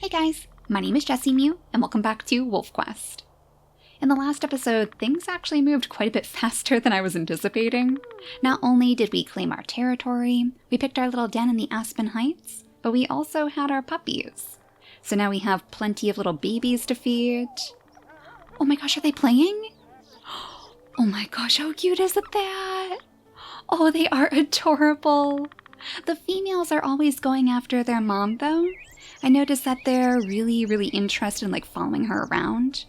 Hey guys, my name is JessiMew, and welcome back to WolfQuest. In the last episode, things actually moved quite a bit faster than I was anticipating. Not only did we claim our territory, we picked our little den in the Aspen Heights, but we also had our puppies. So now we have plenty of little babies to feed. Oh my gosh, are they playing? Oh my gosh, how cute is that? Oh, they are adorable. The females are always going after their mom though. I noticed that they're really interested in following her around.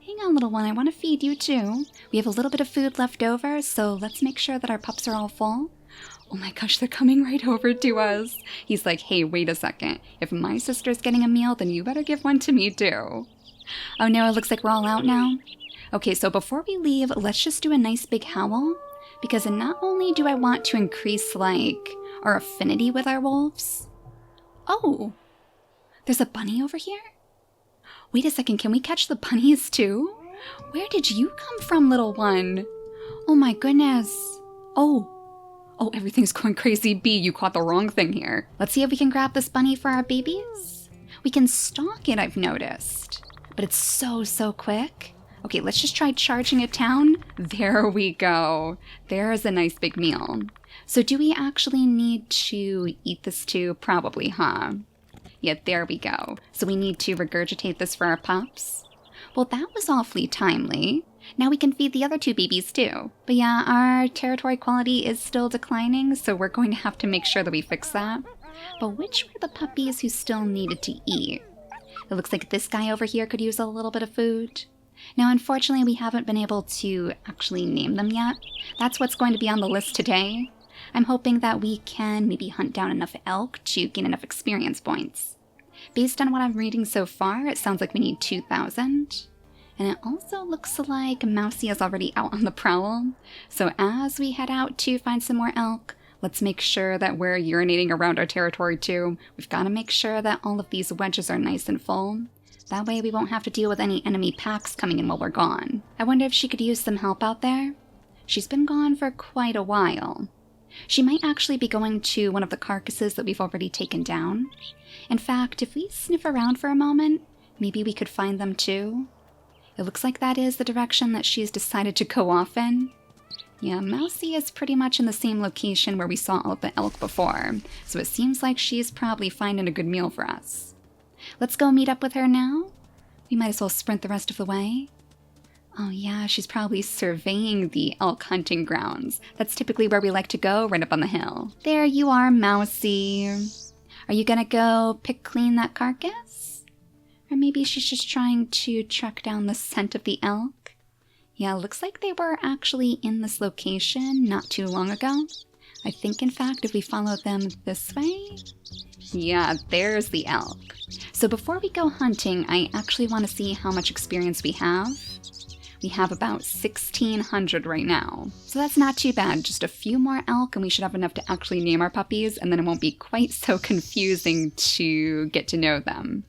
Hang on, little one, I want to feed you too. We have a little bit of food left over, so let's make sure that our pups are all full. Oh my gosh, they're coming right over to us. He's like, hey, wait a second. If my sister's getting a meal, then you better give one to me too. Oh no, it looks like we're all out now. Okay, so before we leave, let's just do a nice big howl. Because not only do I want to increase, our affinity with our wolves. Oh, there's a bunny over here? Wait a second, can we catch the bunnies too? Where did you come from, little one? Oh my goodness. Oh, everything's going crazy. B, you caught the wrong thing here. Let's see if we can grab this bunny for our babies. We can stalk it, I've noticed. But it's so quick. Okay, let's just try charging it down. There we go. There's a nice big meal. So do we actually need to eat this too? Probably, huh? Yeah, there we go. So we need to regurgitate this for our pups? Well, that was awfully timely. Now we can feed the other two babies too. But yeah, our territory quality is still declining, so we're going to have to make sure that we fix that. But which were the puppies who still needed to eat? It looks like this guy over here could use a little bit of food. Now, unfortunately, we haven't been able to actually name them yet. That's what's going to be on the list today. I'm hoping that we can maybe hunt down enough elk to gain enough experience points. Based on what I'm reading so far, it sounds like we need 2,000. And it also looks like Mousy is already out on the prowl. So as we head out to find some more elk, let's make sure that we're urinating around our territory too. We've got to make sure that all of these wedges are nice and full. That way we won't have to deal with any enemy packs coming in while we're gone. I wonder if she could use some help out there? She's been gone for quite a while. She might actually be going to one of the carcasses that we've already taken down. In fact, if we sniff around for a moment, maybe we could find them too. It looks like that is the direction that she's decided to go off in. Yeah, Mousy is pretty much in the same location where we saw all of the elk before, so it seems like she's probably finding a good meal for us. Let's go meet up with her now. We might as well sprint the rest of the way. Oh yeah, she's probably surveying the elk hunting grounds. That's typically where we like to go, right up on the hill. There you are, Mousy. Are you gonna go pick clean that carcass? Or maybe she's just trying to track down the scent of the elk? Yeah, looks like they were actually in this location not too long ago. I think, in fact, if we follow them this way... Yeah, there's the elk. So before we go hunting, I actually want to see how much experience we have. We have about 1,600 right now. So that's not too bad. Just a few more elk and we should have enough to actually name our puppies, and then it won't be quite so confusing to get to know them.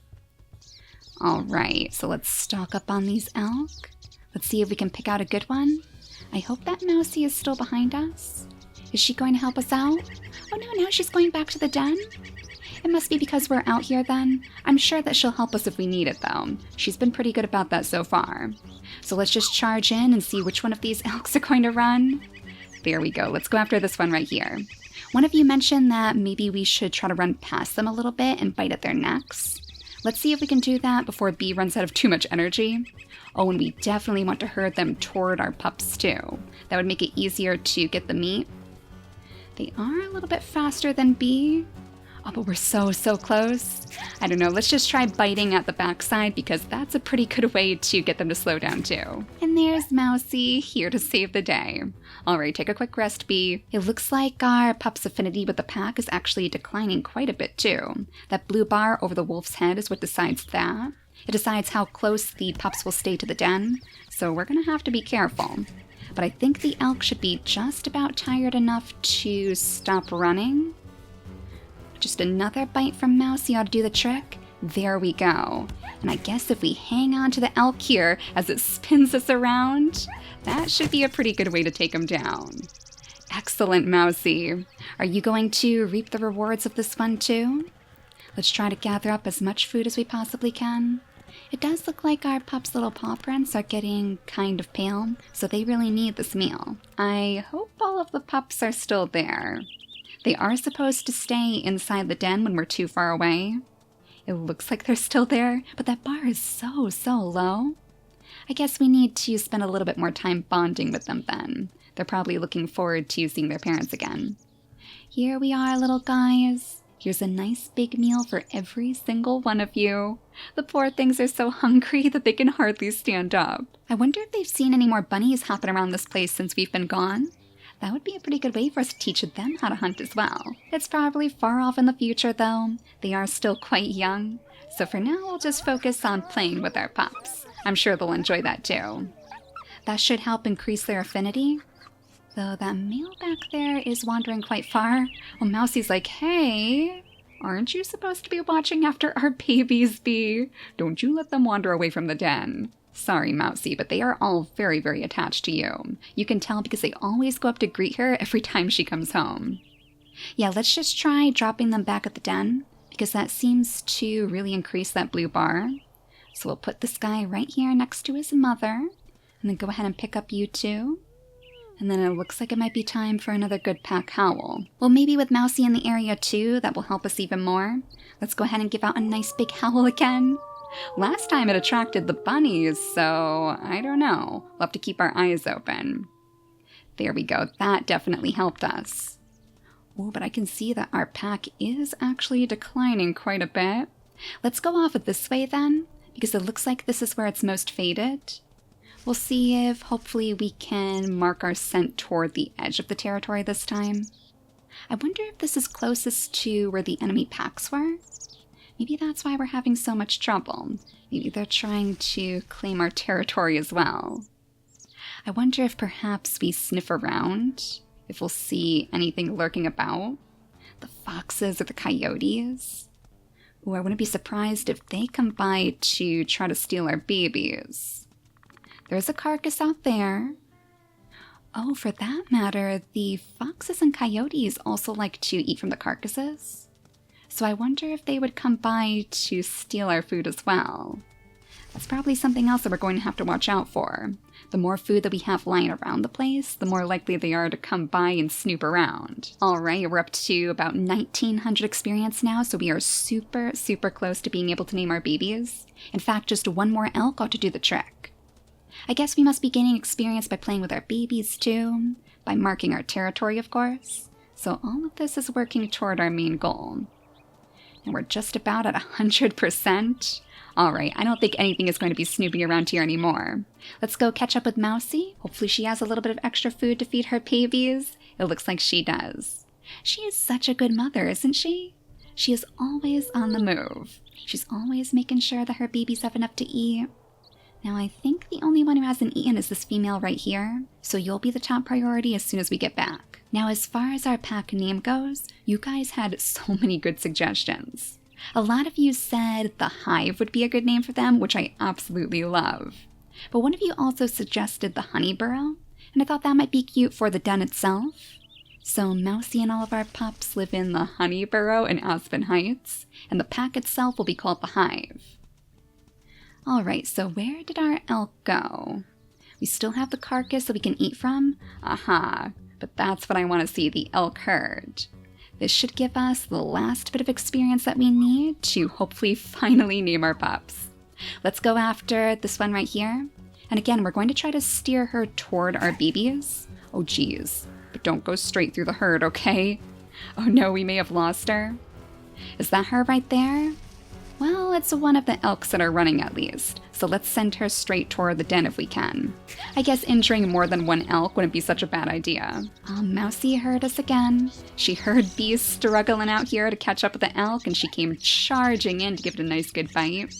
Alright, so let's stock up on these elk. Let's see if we can pick out a good one. I hope that Mousy is still behind us. Is she going to help us out? Oh no, now she's going back to the den? It must be because we're out here then. I'm sure that she'll help us if we need it though. She's been pretty good about that so far. So let's just charge in and see which one of these elks are going to run. There we go, let's go after this one right here. One of you mentioned that maybe we should try to run past them a little bit and bite at their necks. Let's see if we can do that before B runs out of too much energy. Oh, and we definitely want to herd them toward our pups too. That would make it easier to get the meat. They are a little bit faster than B. Oh, but we're so close. I don't know, let's just try biting at the backside because that's a pretty good way to get them to slow down too. And there's Mousy, here to save the day. Alright, take a quick rest, B. It looks like our pup's affinity with the pack is actually declining quite a bit too. That blue bar over the wolf's head is what decides that. It decides how close the pups will stay to the den, so we're gonna have to be careful. But I think the elk should be just about tired enough to stop running. Just another bite from Mousy ought to do the trick. There we go. And I guess if we hang on to the elk here as it spins us around, that should be a pretty good way to take him down. Excellent, Mousy. Are you going to reap the rewards of this one too? Let's try to gather up as much food as we possibly can. It does look like our pups' little paw prints are getting kind of pale, so they really need this meal. I hope all of the pups are still there. They are supposed to stay inside the den when we're too far away. It looks like they're still there, but that bar is so low. I guess we need to spend a little bit more time bonding with them then. They're probably looking forward to seeing their parents again. Here we are, little guys. Here's a nice big meal for every single one of you. The poor things are so hungry that they can hardly stand up. I wonder if they've seen any more bunnies hopping around this place since we've been gone. That would be a pretty good way for us to teach them how to hunt as well. It's probably far off in the future though. They are still quite young. So for now, we'll just focus on playing with our pups. I'm sure they'll enjoy that too. That should help increase their affinity. Though that male back there is wandering quite far. Well, Mousie's like, hey, aren't you supposed to be watching after our babies, Bee? Don't you let them wander away from the den. Sorry, Mousie, but they are all very attached to you. You can tell because they always go up to greet her every time she comes home. Yeah, let's just try dropping them back at the den, because that seems to really increase that blue bar. So we'll put this guy right here next to his mother, and then go ahead and pick up you two. And then it looks like it might be time for another good pack howl. Well, maybe with Mousie in the area too, that will help us even more. Let's go ahead and give out a nice big howl again. Last time it attracted the bunnies, so I don't know. We'll have to keep our eyes open. There we go, that definitely helped us. Oh, but I can see that our pack is actually declining quite a bit. Let's go off it this way then, because it looks like this is where it's most faded. We'll see if hopefully we can mark our scent toward the edge of the territory this time. I wonder if this is closest to where the enemy packs were? Maybe that's why we're having so much trouble. Maybe they're trying to claim our territory as well. I wonder if perhaps we sniff around, if we'll see anything lurking about. The foxes or the coyotes. Ooh, I wouldn't be surprised if they come by to try to steal our babies. There's a carcass out there. Oh, for that matter, the foxes and coyotes also like to eat from the carcasses. So I wonder if they would come by to steal our food as well. That's probably something else that we're going to have to watch out for. The more food that we have lying around the place, the more likely they are to come by and snoop around. Alright, we're up to about 1900 experience now, so we are super close to being able to name our babies. In fact, just one more elk ought to do the trick. I guess we must be gaining experience by playing with our babies too, by marking our territory of course. So all of this is working toward our main goal. And we're just about at 100%. Alright, I don't think anything is going to be snooping around here anymore. Let's go catch up with Mousie. Hopefully she has a little bit of extra food to feed her babies. It looks like she does. She is such a good mother, isn't she? She is always on the move. She's always making sure that her babies have enough to eat. Now I think the only one who hasn't eaten is this female right here, so you'll be the top priority as soon as we get back. Now as far as our pack name goes, you guys had so many good suggestions. A lot of you said the Hive would be a good name for them, which I absolutely love. But one of you also suggested the Honey Burrow, and I thought that might be cute for the den itself. So Mousie and all of our pups live in the Honey Burrow in Aspen Heights, and the pack itself will be called the Hive. Alright, so where did our elk go? We still have the carcass that we can eat from? Aha, but that's what I want to see, the elk herd. This should give us the last bit of experience that we need to hopefully finally name our pups. Let's go after this one right here. And again, we're going to try to steer her toward our babies. Oh geez, but don't go straight through the herd, okay? Oh no, we may have lost her. Is that her right there? Well, it's one of the elks that are running at least, so let's send her straight toward the den if we can. I guess injuring more than one elk wouldn't be such a bad idea. Oh, Mousie heard us again. She heard Bees struggling out here to catch up with the elk, and she came charging in to give it a nice good bite.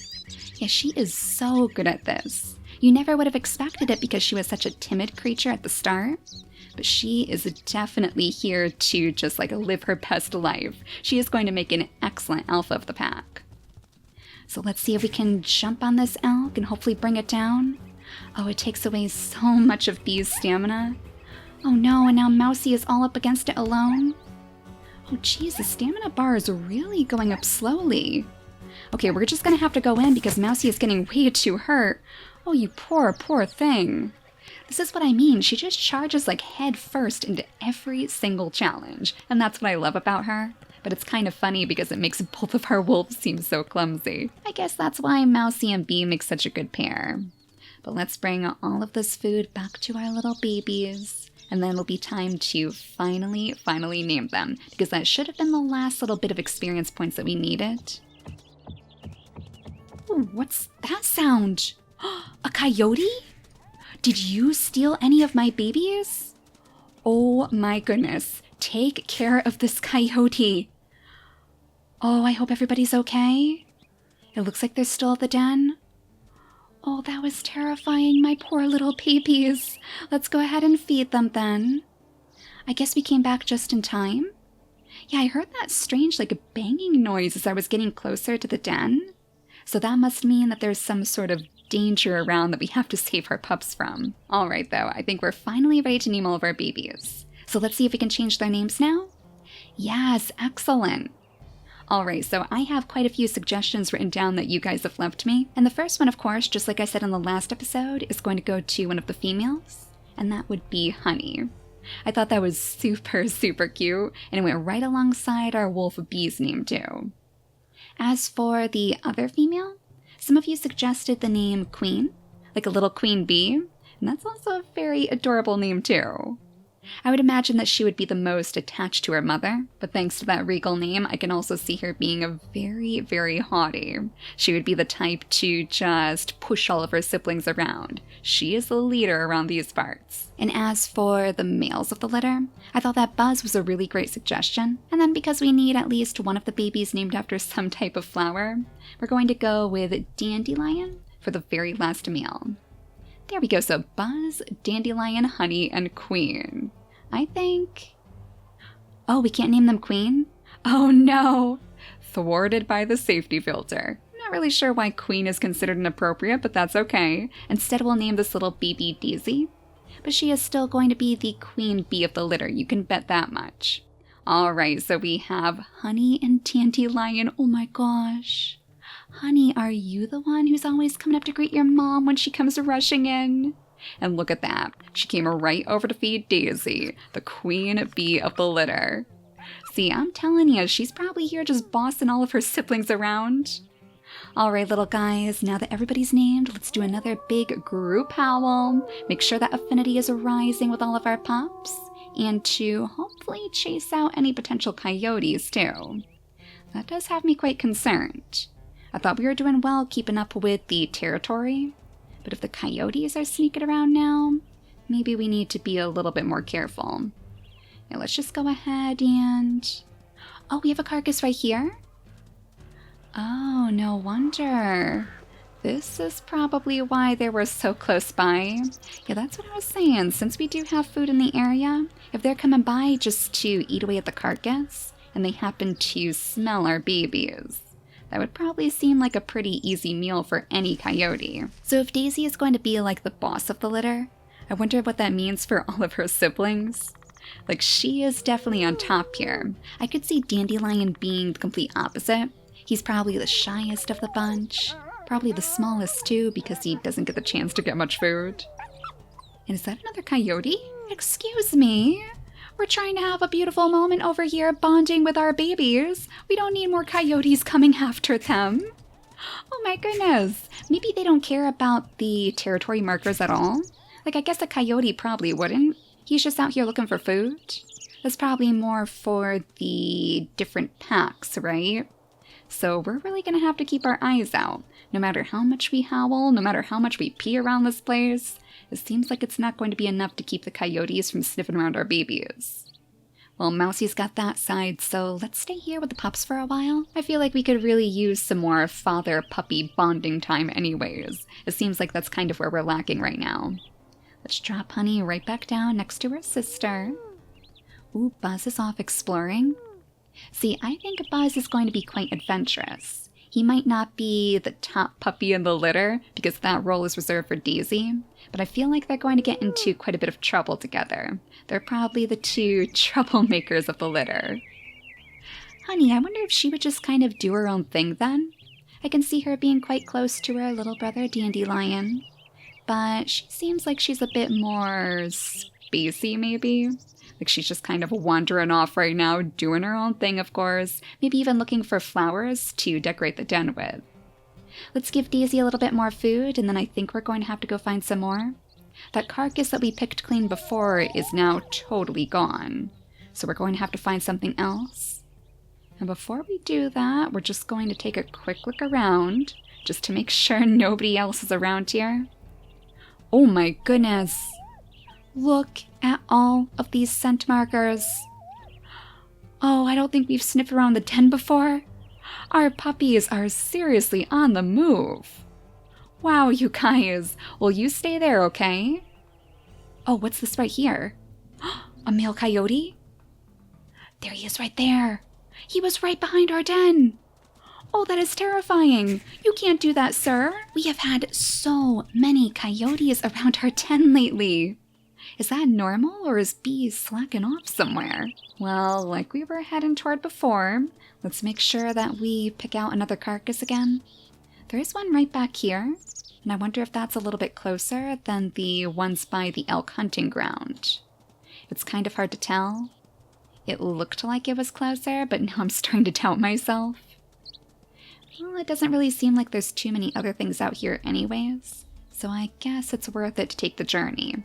Yeah, she is so good at this. You never would have expected it because she was such a timid creature at the start. But she is definitely here to just like live her best life. She is going to make an excellent alpha of the pack. So let's see if we can jump on this elk and hopefully bring it down. Oh, it takes away so much of Bee's stamina. Oh no, and now Mousie is all up against it alone. Oh geez, the stamina bar is really going up slowly. Okay, we're just gonna have to go in because Mousy is getting way too hurt. Oh, you poor, poor thing. This is what I mean. She just charges like head first into every single challenge. And that's what I love about her. But it's kind of funny because it makes both of our wolves seem so clumsy. I guess that's why Mousy and Bee make such a good pair. But let's bring all of this food back to our little babies. And then it'll be time to finally name them. Because that should have been the last little bit of experience points that we needed. Ooh, what's that sound? A coyote? Did you steal any of my babies? Oh my goodness. Take care of this coyote. Oh, I hope everybody's okay. It looks like they're still at the den. Oh, that was terrifying, my poor little babies. Let's go ahead and feed them then. I guess we came back just in time. Yeah, I heard that strange, like, banging noise as I was getting closer to the den. So that must mean that there's some sort of danger around that we have to save our pups from. All right, though, I think we're finally ready to name all of our babies. So let's see if we can change their names now. Yes, excellent. All right, so I have quite a few suggestions written down that you guys have left me. And the first one, of course, just like I said in the last episode, is going to go to one of the females, and that would be Honey. I thought that was super, super cute, and it went right alongside our wolf Bee's name too. As for the other female, some of you suggested the name Queen, like a little queen bee, and that's also a very adorable name too. I would imagine that she would be the most attached to her mother, but thanks to that regal name, I can also see her being a very, very haughty. She would be the type to just push all of her siblings around. She is the leader around these parts. And as for the males of the litter, I thought that Buzz was a really great suggestion. And then because we need at least one of the babies named after some type of flower, we're going to go with Dandelion for the very last male. There we go, so Buzz, Dandelion, Honey, and Queen. I think... Oh, we can't name them Queen? Oh no! Thwarted by the safety filter. Not really sure why Queen is considered inappropriate, but that's okay. Instead we'll name this little baby Daisy. But she is still going to be the queen bee of the litter, you can bet that much. Alright, so we have Honey and Dandelion. Oh my gosh. Honey, are you the one who's always coming up to greet your mom when she comes rushing in? And look at that. She came right over to feed Daisy, the queen bee of the litter. See, I'm telling you, she's probably here just bossing all of her siblings around. Alright, little guys, now that everybody's named, let's do another big group howl. Make sure that affinity is rising with all of our pups. And to hopefully chase out any potential coyotes, too. That does have me quite concerned. I thought we were doing well keeping up with the territory. But if the coyotes are sneaking around now, maybe we need to be a little bit more careful. Now let's just go ahead and... Oh, we have a carcass right here? Oh, no wonder. This is probably why they were so close by. Yeah, that's what I was saying. Since we do have food in the area, if they're coming by just to eat away at the carcass, and they happen to smell our babies, that would probably seem like a pretty easy meal for any coyote. So if Daisy is going to be like the boss of the litter, I wonder what that means for all of her siblings. Like, she is definitely on top here. I could see Dandelion being the complete opposite. He's probably the shyest of the bunch. Probably the smallest too, because he doesn't get the chance to get much food. And is that another coyote? Excuse me? We're trying to have a beautiful moment over here bonding with our babies. We don't need more coyotes coming after them. Oh my goodness. Maybe they don't care about the territory markers at all. Like, I guess a coyote probably wouldn't. He's just out here looking for food. That's probably more for the different packs, right? So we're really gonna have to keep our eyes out. No matter how much we howl, no matter how much we pee around this place, it seems like it's not going to be enough to keep the coyotes from sniffing around our babies. Well, Mousy's got that side, so let's stay here with the pups for a while. I feel like we could really use some more father-puppy bonding time anyways. It seems like that's kind of where we're lacking right now. Let's drop Honey right back down next to her sister. Ooh, Buzz is off exploring. See, I think Buzz is going to be quite adventurous. He might not be the top puppy in the litter, because that role is reserved for Daisy, but I feel like they're going to get into quite a bit of trouble together. They're probably the two troublemakers of the litter. Honey, I wonder if she would just kind of do her own thing then? I can see her being quite close to her little brother Dandelion, but she seems like she's a bit more spacey maybe. Like she's just kind of wandering off right now, doing her own thing of course, maybe even looking for flowers to decorate the den with. Let's give Daisy a little bit more food, and then I think we're going to have to go find some more. That carcass that we picked clean before is now totally gone, so we're going to have to find something else. And before we do that, we're just going to take a quick look around, just to make sure nobody else is around here. Oh my goodness! Look at all of these scent markers! Oh, I don't think we've sniffed around the den before. Our puppies are seriously on the move. Wow, you guys. Well, you stay there, okay? Oh, what's this right here? A male coyote? There he is right there. He was right behind our den. Oh, that is terrifying. You can't do that, sir. We have had so many coyotes around our den lately. Is that normal, or is B slacking off somewhere? Well, like we were heading toward before, let's make sure that we pick out another carcass again. There is one right back here, and I wonder if that's a little bit closer than the ones by the elk hunting ground. It's kind of hard to tell. It looked like it was closer, but now I'm starting to doubt myself. Well, it doesn't really seem like there's too many other things out here anyways, so I guess it's worth it to take the journey.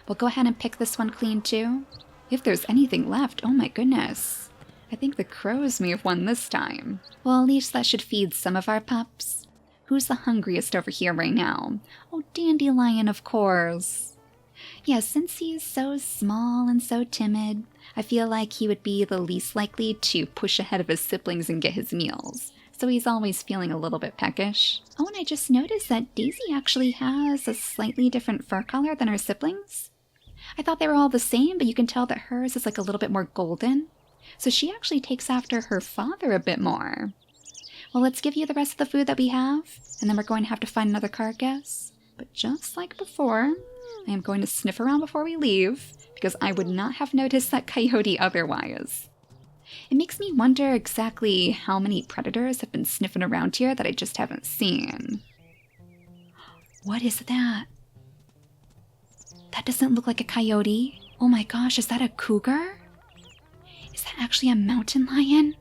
We'll go ahead and pick this one clean too. If there's anything left, oh my goodness. I think the crows may have won this time. Well, at least that should feed some of our pups. Who's the hungriest over here right now? Oh, Dandelion, of course. Yeah, since he's so small and so timid, I feel like he would be the least likely to push ahead of his siblings and get his meals. So he's always feeling a little bit peckish. Oh, and I just noticed that Daisy actually has a slightly different fur color than her siblings. I thought they were all the same, but you can tell that hers is like a little bit more golden. So she actually takes after her father a bit more. Well, let's give you the rest of the food that we have, and then we're going to have to find another carcass. But just like before, I am going to sniff around before we leave, because I would not have noticed that coyote otherwise. It makes me wonder exactly how many predators have been sniffing around here that I just haven't seen. What is that? That doesn't look like a coyote. Oh my gosh, is that a cougar? Is that actually a mountain lion?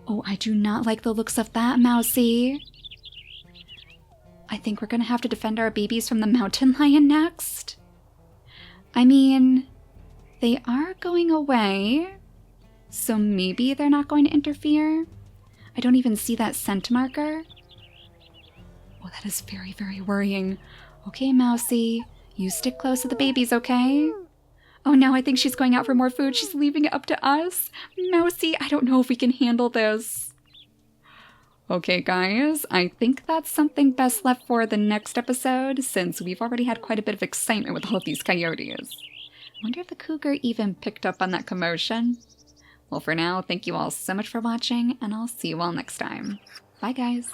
Oh, I do not like the looks of that, Mousy. I think we're gonna have to defend our babies from the mountain lion next. I mean, they are going away, so maybe they're not going to interfere. I don't even see that scent marker. Oh, that is very, very worrying. Okay, Mousy, you stick close to the babies, okay? Oh, now I think she's going out for more food. She's leaving it up to us. Mousy, I don't know if we can handle this. Okay, guys, I think that's something best left for the next episode, since we've already had quite a bit of excitement with all of these coyotes. I wonder if the cougar even picked up on that commotion. Well, for now, thank you all so much for watching, and I'll see you all next time. Bye, guys.